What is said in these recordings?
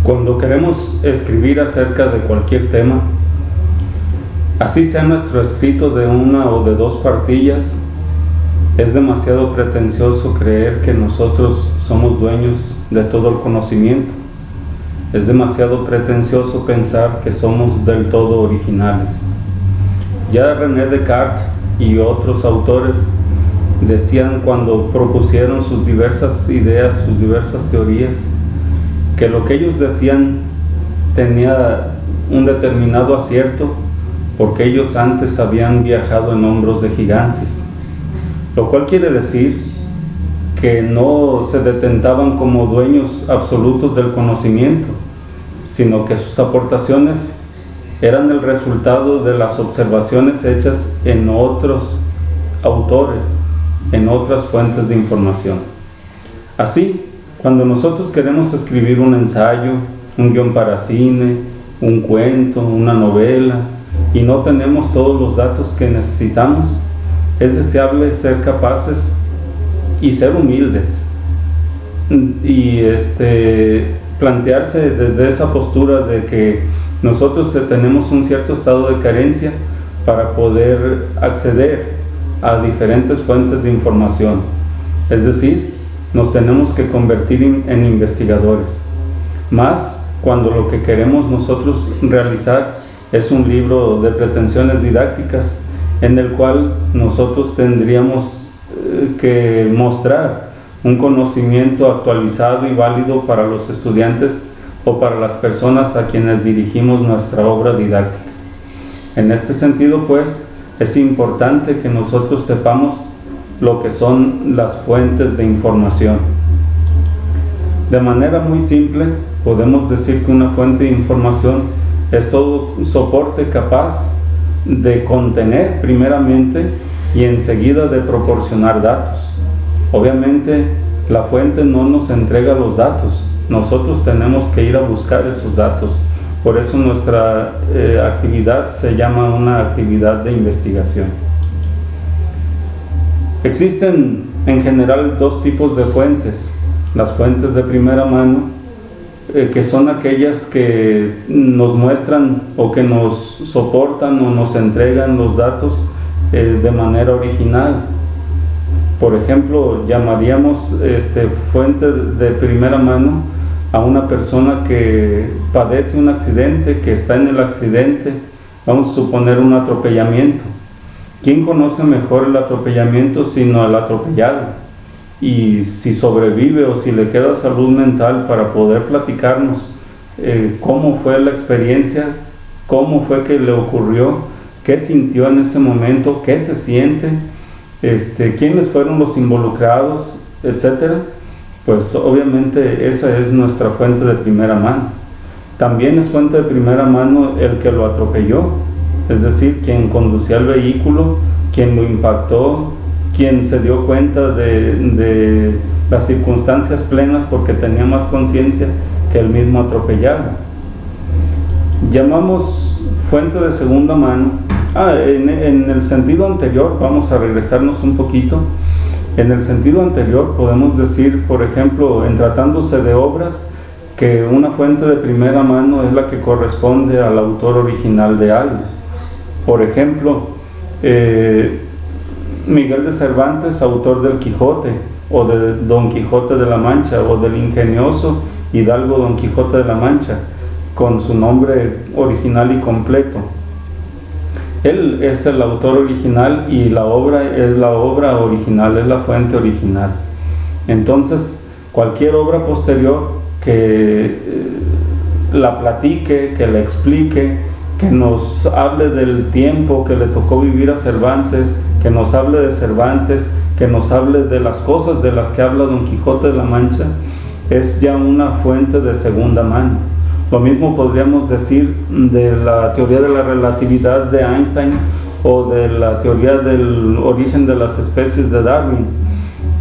Cuando queremos escribir acerca de cualquier tema, así sea nuestro escrito de una o de dos cuartillas, es demasiado pretencioso creer que nosotros somos dueños de todo el conocimiento. Es demasiado pretencioso pensar que somos del todo originales. Ya René Descartes y otros autores decían, cuando propusieron sus diversas ideas, sus diversas teorías, que lo que ellos decían tenía un determinado acierto porque ellos antes habían viajado en hombros de gigantes, lo cual quiere decir que no se detentaban como dueños absolutos del conocimiento, sino que sus aportaciones eran el resultado de las observaciones hechas en otros autores, en otras fuentes de información. Así, cuando nosotros queremos escribir un ensayo, un guión para cine, un cuento, una novela, y no tenemos todos los datos que necesitamos, es deseable ser capaces y ser humildes y plantearse desde esa postura de que nosotros tenemos un cierto estado de carencia para poder acceder a diferentes fuentes de información. Es decir, nos tenemos que convertir en investigadores, más cuando lo que queremos nosotros realizar es un libro de pretensiones didácticas en el cual nosotros tendríamos que mostrar un conocimiento actualizado y válido para los estudiantes o para las personas a quienes dirigimos nuestra obra didáctica. En este sentido, pues, es importante que nosotros sepamos lo que son las fuentes de información. De manera muy simple, podemos decir que una fuente de información es todo soporte capaz de contener primeramente y enseguida de proporcionar datos. Obviamente, la fuente no nos entrega los datos, nosotros tenemos que ir a buscar esos datos. Por eso nuestra actividad se llama una actividad de investigación. Existen en general dos tipos de fuentes: las fuentes de primera mano, que son aquellas que nos muestran o que nos soportan o nos entregan los datos de manera original. Por ejemplo, llamaríamos fuente de primera mano a una persona que padece un accidente, que está en el accidente, vamos a suponer un atropellamiento. ¿Quién conoce mejor el atropellamiento sino el atropellado? Y si sobrevive o si le queda salud mental para poder platicarnos cómo fue la experiencia, cómo fue que le ocurrió, qué sintió en ese momento, qué se siente, quiénes fueron los involucrados, etcétera, pues obviamente esa es nuestra fuente de primera mano. También es fuente de primera mano el que lo atropelló, es decir, quien conducía el vehículo, quien lo impactó, quien se dio cuenta de las circunstancias plenas porque tenía más conciencia que el mismo atropellado. Llamamos fuente de segunda mano. En el sentido anterior, vamos a regresarnos un poquito. En el sentido anterior podemos decir, por ejemplo, en tratándose de obras, que una fuente de primera mano es la que corresponde al autor original de algo. Por ejemplo, Miguel de Cervantes, autor del Quijote, o de Don Quijote de la Mancha, o del ingenioso hidalgo Don Quijote de la Mancha, con su nombre original y completo. Él es el autor original y la obra es la obra original, es la fuente original. Entonces, cualquier obra posterior que la platique, que la explique, que nos hable del tiempo que le tocó vivir a Cervantes, que nos hable de Cervantes, que nos hable de las cosas de las que habla Don Quijote de la Mancha, es ya una fuente de segunda mano. Lo mismo podríamos decir de la teoría de la relatividad de Einstein o de la teoría del origen de las especies de Darwin.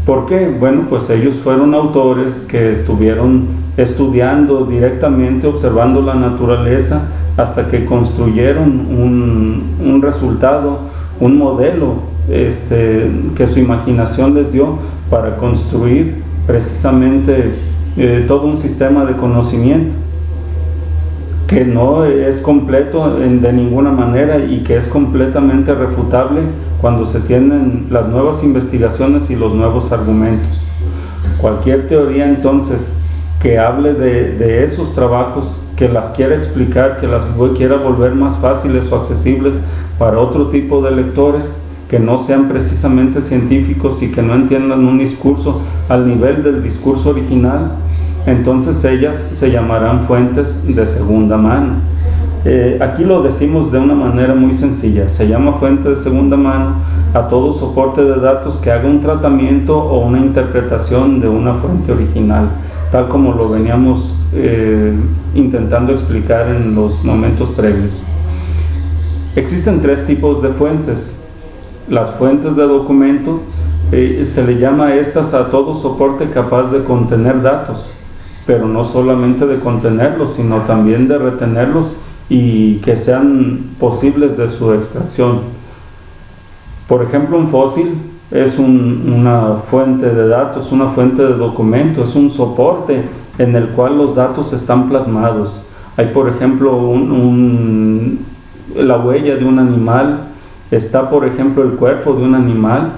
¿Por qué? Bueno, pues ellos fueron autores que estuvieron estudiando directamente, observando la naturaleza, hasta que construyeron un resultado, un modelo que su imaginación les dio para construir precisamente todo un sistema de conocimiento. que no es completo de ninguna manera y que es completamente refutable cuando se tienen las nuevas investigaciones y los nuevos argumentos. Cualquier teoría entonces que hable de esos trabajos, que las quiera explicar, que las quiera volver más fáciles o accesibles para otro tipo de lectores, que no sean precisamente científicos y que no entiendan un discurso al nivel del discurso original, entonces ellas se llamarán fuentes de segunda mano. Aquí lo decimos de una manera muy sencilla: se llama fuente de segunda mano a todo soporte de datos que haga un tratamiento o una interpretación de una fuente original, tal como lo veníamos intentando explicar en los momentos previos. Existen tres tipos de fuentes. Las fuentes de documento, se le llama a estas a todo soporte capaz de contener datos, pero no solamente de contenerlos, sino también de retenerlos y que sean posibles de su extracción. Por ejemplo, un fósil es una fuente de datos, una fuente de documento, es un soporte en el cual los datos están plasmados. Hay, por ejemplo, la huella de un animal, está, por ejemplo, el cuerpo de un animal,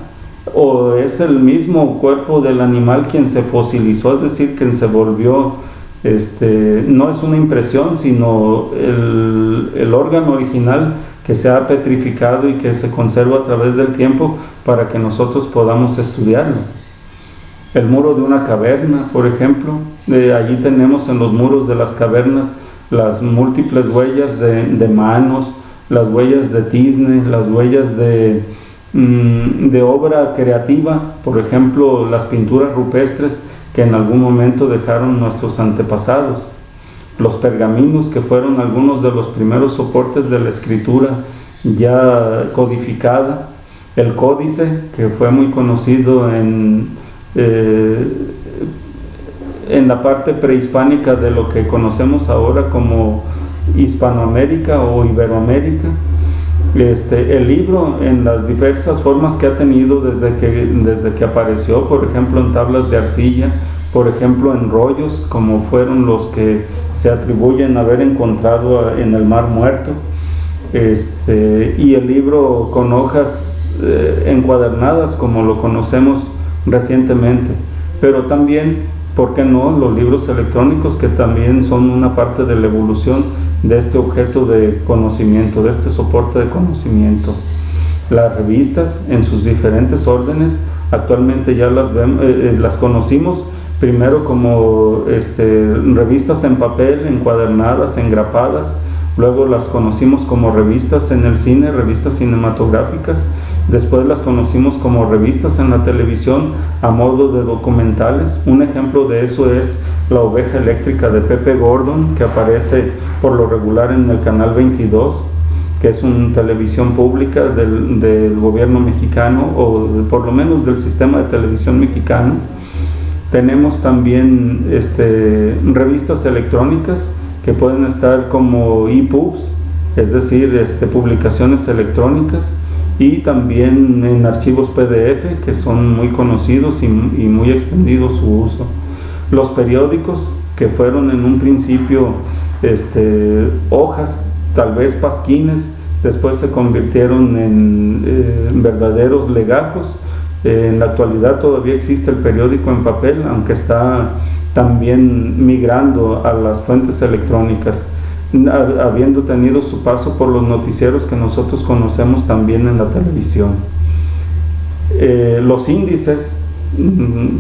o es el mismo cuerpo del animal quien se fosilizó, es decir, quien se volvió, no es una impresión, sino el órgano original que se ha petrificado y que se conserva a través del tiempo para que nosotros podamos estudiarlo. El muro de una caverna, por ejemplo, allí tenemos en los muros de las cavernas las múltiples huellas de manos, las huellas de tizne, las huellas de obra creativa, por ejemplo, las pinturas rupestres que en algún momento dejaron nuestros antepasados, los pergaminos, que fueron algunos de los primeros soportes de la escritura ya codificada, el códice, que fue muy conocido en la parte prehispánica de lo que conocemos ahora como Hispanoamérica o Iberoamérica. El libro, en las diversas formas que ha tenido desde que apareció, por ejemplo en tablas de arcilla, por ejemplo en rollos, como fueron los que se atribuyen haber encontrado en el Mar Muerto, y el libro con hojas encuadernadas, como lo conocemos recientemente, pero también, ¿por qué no?, los libros electrónicos, que también son una parte de la evolución de este objeto de conocimiento, de este soporte de conocimiento. Las revistas en sus diferentes órdenes, actualmente ya las conocimos primero como revistas en papel, encuadernadas, engrapadas, luego las conocimos como revistas en el cine, revistas cinematográficas, después las conocimos como revistas en la televisión a modo de documentales. Un ejemplo de eso es La oveja eléctrica de Pepe Gordon, que aparece por lo regular en el canal 22, que es una televisión pública del gobierno mexicano, o por lo menos del sistema de televisión mexicano. Tenemos también revistas electrónicas que pueden estar como EPUBs, es decir, publicaciones electrónicas, y también en archivos PDF, que son muy conocidos y muy extendido su uso. Los periódicos, que fueron en un principio hojas, tal vez pasquines, después se convirtieron en verdaderos legajos. En la actualidad todavía existe el periódico en papel, aunque está también migrando a las fuentes electrónicas, habiendo tenido su paso por los noticieros que nosotros conocemos también en la televisión. Los índices,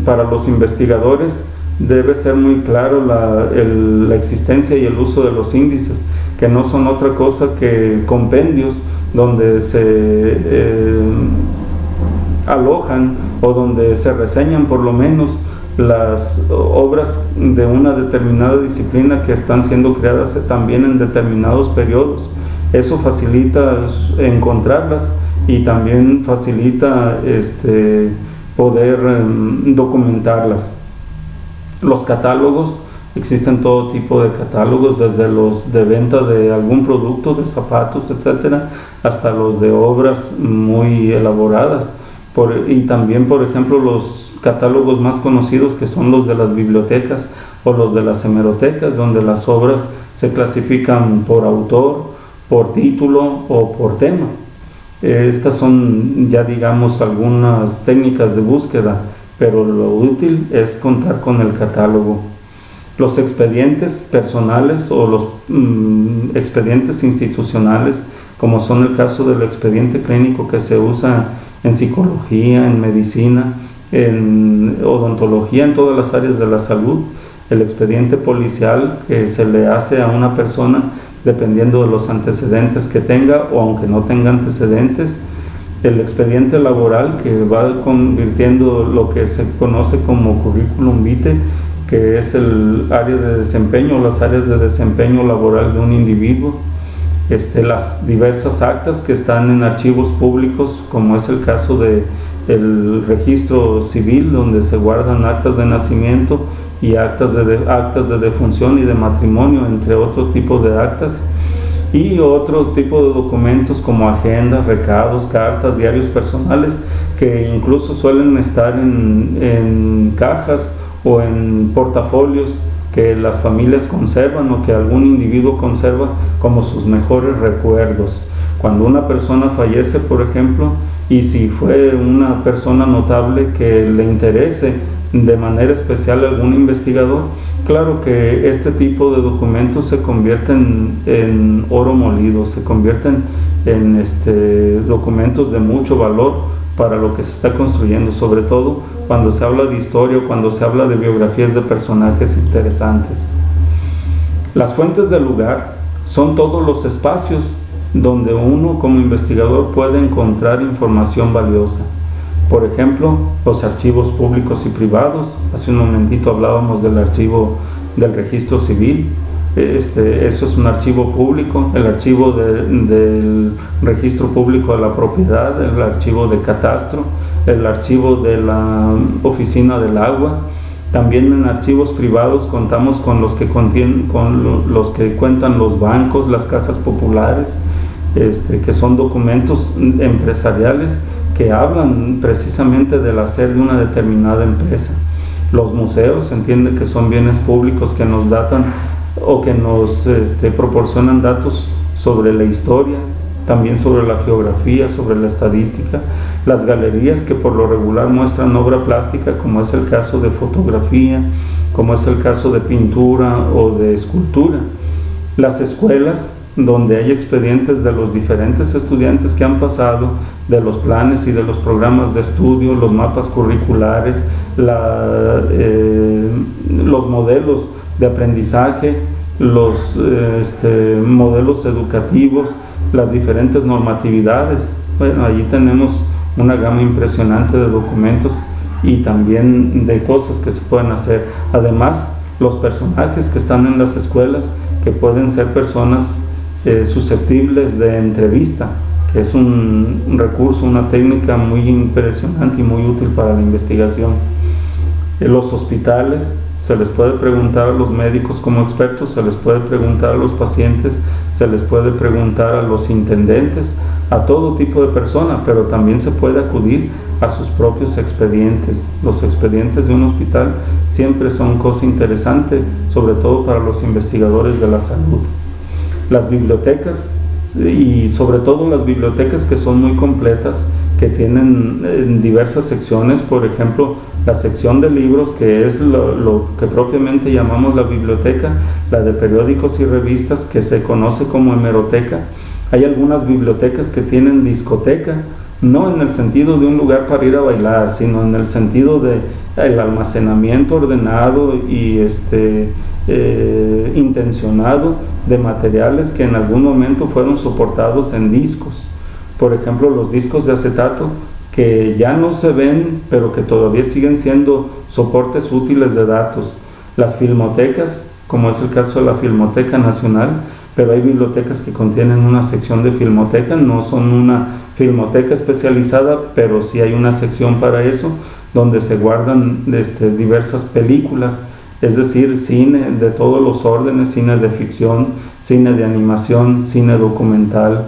para los investigadores debe ser muy claro la existencia y el uso de los índices, que no son otra cosa que compendios donde se alojan o donde se reseñan por lo menos las obras de una determinada disciplina que están siendo creadas también en determinados periodos. Eso facilita encontrarlas y también facilita poder documentarlas. Los catálogos, existen todo tipo de catálogos, desde los de venta de algún producto, de zapatos, etcétera, hasta los de obras muy elaboradas. Y también, por ejemplo, los catálogos más conocidos, que son los de las bibliotecas o los de las hemerotecas, donde las obras se clasifican por autor, por título o por tema. Estas son ya digamos algunas técnicas de búsqueda, pero lo útil es contar con el catálogo. Los expedientes personales o los expedientes institucionales, como son el caso del expediente clínico que se usa en psicología, en medicina, en odontología, en todas las áreas de la salud, el expediente policial que se le hace a una persona dependiendo de los antecedentes que tenga o aunque no tenga antecedentes, el expediente laboral que va convirtiendo lo que se conoce como currículum vitae, que es el área de desempeño, las áreas de desempeño laboral de un individuo, las diversas actas que están en archivos públicos, como es el caso del registro civil, donde se guardan actas de nacimiento y actas de defunción y de matrimonio, entre otros tipos de actas, y otros tipos de documentos como agendas, recados, cartas, diarios personales, que incluso suelen estar en cajas o en portafolios que las familias conservan o que algún individuo conserva como sus mejores recuerdos. Cuando una persona fallece, por ejemplo, y si fue una persona notable que le interese de manera especial a algún investigador, claro que este tipo de documentos se convierten en oro molido, se convierten en documentos de mucho valor para lo que se está construyendo, sobre todo cuando se habla de historia o cuando se habla de biografías de personajes interesantes. Las fuentes del lugar son todos los espacios donde uno como investigador puede encontrar información valiosa. Por ejemplo, los archivos públicos y privados. Hace un momentito hablábamos del archivo del registro civil. Eso es un archivo público, el archivo del registro público de la propiedad, el archivo de catastro, el archivo de la oficina del agua. También en archivos privados contamos con los que cuentan los bancos, las cajas populares, que son documentos empresariales que hablan precisamente del hacer de una determinada empresa. Los museos se entiende que son bienes públicos que nos datan o que nos proporcionan datos sobre la historia, también sobre la geografía, sobre la estadística. Las galerías que por lo regular muestran obra plástica, como es el caso de fotografía, como es el caso de pintura o de escultura. Las escuelas, donde hay expedientes de los diferentes estudiantes que han pasado, de los planes y de los programas de estudio, los mapas curriculares, los modelos de aprendizaje, los modelos educativos, las diferentes normatividades. Bueno, allí tenemos una gama impresionante de documentos y también de cosas que se pueden hacer. Además, los personajes que están en las escuelas, que pueden ser personas susceptibles de entrevista, que es un recurso, una técnica muy impresionante y muy útil para la investigación. En los hospitales se les puede preguntar a los médicos como expertos, se les puede preguntar a los pacientes, se les puede preguntar a los intendentes, a todo tipo de persona, pero también se puede acudir a sus propios expedientes. Los expedientes de un hospital siempre son cosa interesante, sobre todo para los investigadores de la salud. Las bibliotecas, y sobre todo las bibliotecas que son muy completas, que tienen diversas secciones, por ejemplo, la sección de libros, que es lo que propiamente llamamos la biblioteca, la de periódicos y revistas, que se conoce como hemeroteca. Hay algunas bibliotecas que tienen discoteca, no en el sentido de un lugar para ir a bailar, sino en el sentido de el almacenamiento ordenado y intencionado de materiales que en algún momento fueron soportados en discos. Por ejemplo, los discos de acetato, que ya no se ven, pero que todavía siguen siendo soportes útiles de datos. Las filmotecas, como es el caso de la Filmoteca Nacional, pero hay bibliotecas que contienen una sección de filmoteca, no son una filmoteca especializada, pero sí hay una sección para eso, donde se guardan diversas películas, es decir, cine de todos los órdenes, cine de ficción, cine de animación, cine documental,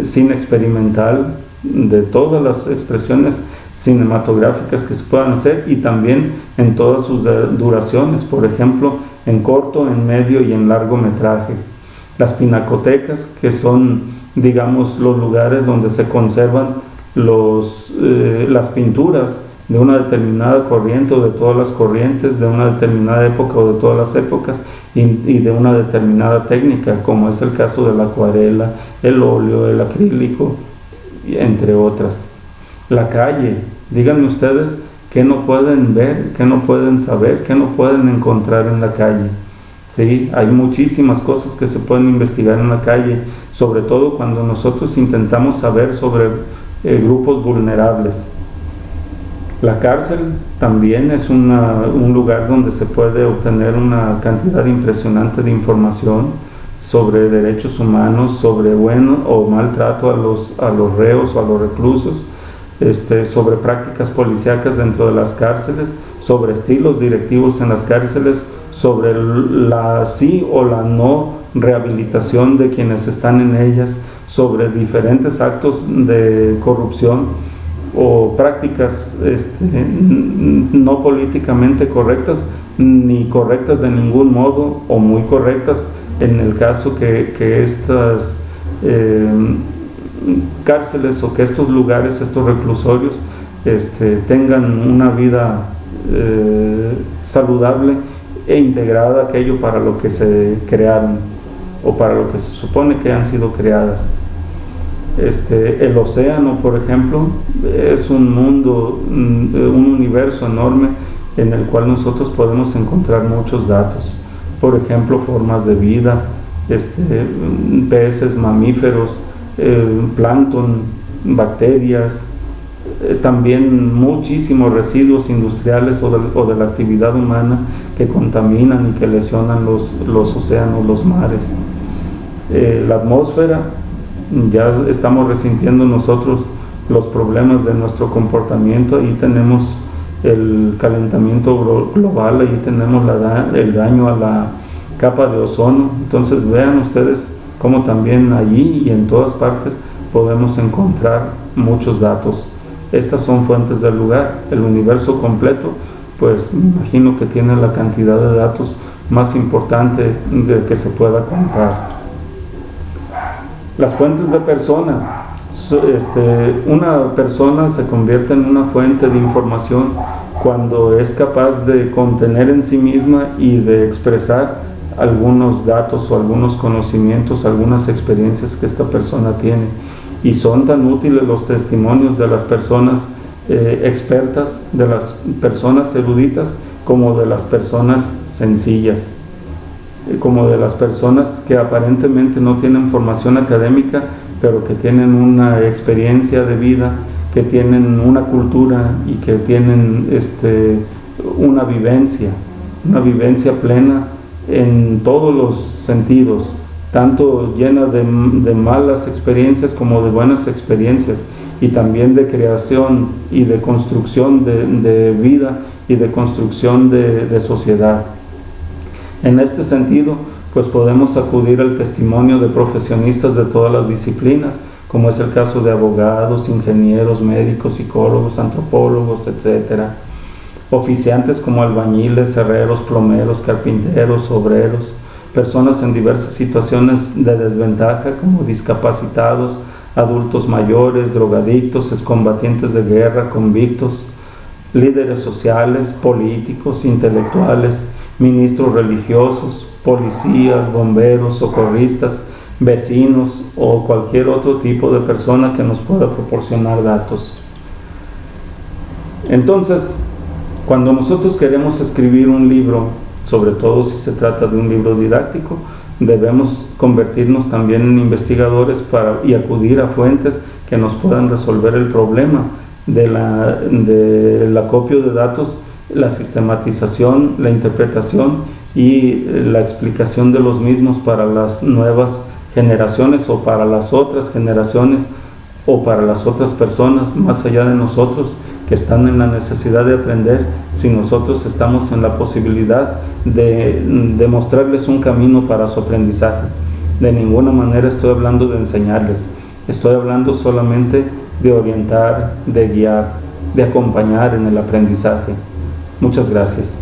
cine experimental, de todas las expresiones cinematográficas que se puedan hacer, y también en todas sus duraciones, por ejemplo, en corto, en medio y en largometraje. Las pinacotecas, que son, digamos, los lugares donde se conservan las pinturas de una determinada corriente o de todas las corrientes, de una determinada época o de todas las épocas, y de una determinada técnica, como es el caso de la acuarela, el óleo, el acrílico, entre otras. La calle, díganme ustedes qué no pueden ver, qué no pueden saber, qué no pueden encontrar en la calle. ¿Sí? Hay muchísimas cosas que se pueden investigar en la calle, sobre todo cuando nosotros intentamos saber sobre grupos vulnerables. La cárcel también es un lugar donde se puede obtener una cantidad impresionante de información sobre derechos humanos, sobre buen o mal trato a los reos o a los reclusos, sobre prácticas policíacas dentro de las cárceles, sobre estilos directivos en las cárceles, sobre la sí o la no rehabilitación de quienes están en ellas, sobre diferentes actos de corrupción o prácticas no políticamente correctas, ni correctas de ningún modo, o muy correctas en el caso que estas cárceles o que estos lugares, estos reclusorios, tengan una vida saludable e integrada a aquello para lo que se crearon o para lo que se supone que han sido creadas. El océano, por ejemplo, es un mundo, un universo enorme en el cual nosotros podemos encontrar muchos datos. Por ejemplo, formas de vida, peces, mamíferos, plancton, bacterias, también muchísimos residuos industriales o de la actividad humana que contaminan y que lesionan los océanos, los mares. La atmósfera, ya estamos resintiendo nosotros los problemas de nuestro comportamiento. Ahí tenemos el calentamiento global, ahí tenemos el daño a la capa de ozono. Entonces vean ustedes cómo también allí y en todas partes podemos encontrar muchos datos. Estas son fuentes del lugar. El universo completo, pues me imagino que tiene la cantidad de datos más importante de que se pueda contar. Las fuentes de persona. Una persona se convierte en una fuente de información cuando es capaz de contener en sí misma y de expresar algunos datos o algunos conocimientos, algunas experiencias que esta persona tiene. Y son tan útiles los testimonios de las personas expertas, de las personas eruditas, como de las personas sencillas, como de las personas que aparentemente no tienen formación académica, pero que tienen una experiencia de vida, que tienen una cultura y que tienen una vivencia plena en todos los sentidos, tanto llena de malas experiencias como de buenas experiencias, y también de creación y de construcción de vida y de construcción de sociedad. En este sentido, pues podemos acudir al testimonio de profesionistas de todas las disciplinas, como es el caso de abogados, ingenieros, médicos, psicólogos, antropólogos, etc. Oficiantes como albañiles, herreros, plomeros, carpinteros, obreros, personas en diversas situaciones de desventaja como discapacitados, adultos mayores, drogadictos, excombatientes de guerra, convictos, líderes sociales, políticos, intelectuales, ministros religiosos, policías, bomberos, socorristas, vecinos o cualquier otro tipo de persona que nos pueda proporcionar datos. Entonces, cuando nosotros queremos escribir un libro, sobre todo si se trata de un libro didáctico, debemos convertirnos también en investigadores y acudir a fuentes que nos puedan resolver el problema del acopio de datos, la sistematización, la interpretación y la explicación de los mismos para las nuevas generaciones o para las otras generaciones o para las otras personas más allá de nosotros que están en la necesidad de aprender, si nosotros estamos en la posibilidad de mostrarles un camino para su aprendizaje. De ninguna manera estoy hablando de enseñarles, estoy hablando solamente de orientar, de guiar. de acompañar en el aprendizaje. Muchas gracias.